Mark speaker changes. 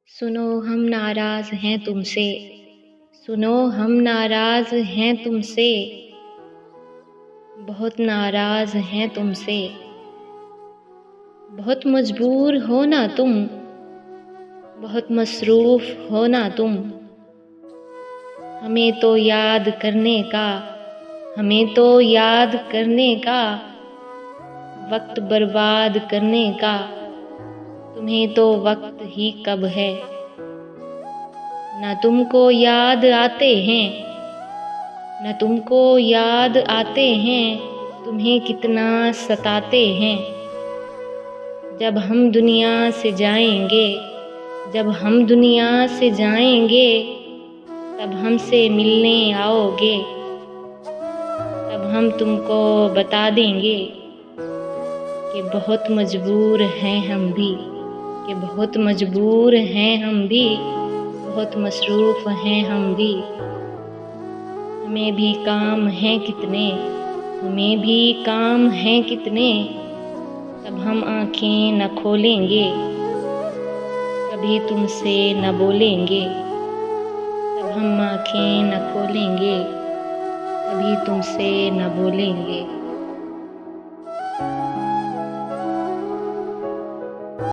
Speaker 1: सुनो हम नाराज हैं तुमसे, सुनो हम नाराज हैं तुमसे, बहुत नाराज हैं तुमसे। बहुत मजबूर हो ना तुम, बहुत मसरूफ़ हो ना तुम। हमें तो याद करने का, हमें तो याद करने का, वक्त बर्बाद करने का तुम्हें तो वक्त ही कब है। न तुमको याद आते हैं, न तुमको याद आते हैं, तुम्हें कितना सताते हैं। जब हम दुनिया से जाएंगे, जब हम दुनिया से जाएंगे, तब हमसे मिलने आओगे, तब हम तुमको बता देंगे कि बहुत मजबूर हैं हम भी, कि बहुत मजबूर हैं हम भी, बहुत मसरूफ़ हैं हम भी। हमें भी काम हैं कितने, हमें भी काम हैं कितने, तब हम आँखें न खोलेंगे, कभी तुमसे न बोलेंगे। तब हम आँखें न खोलेंगे, कभी तुमसे न बोलेंगे।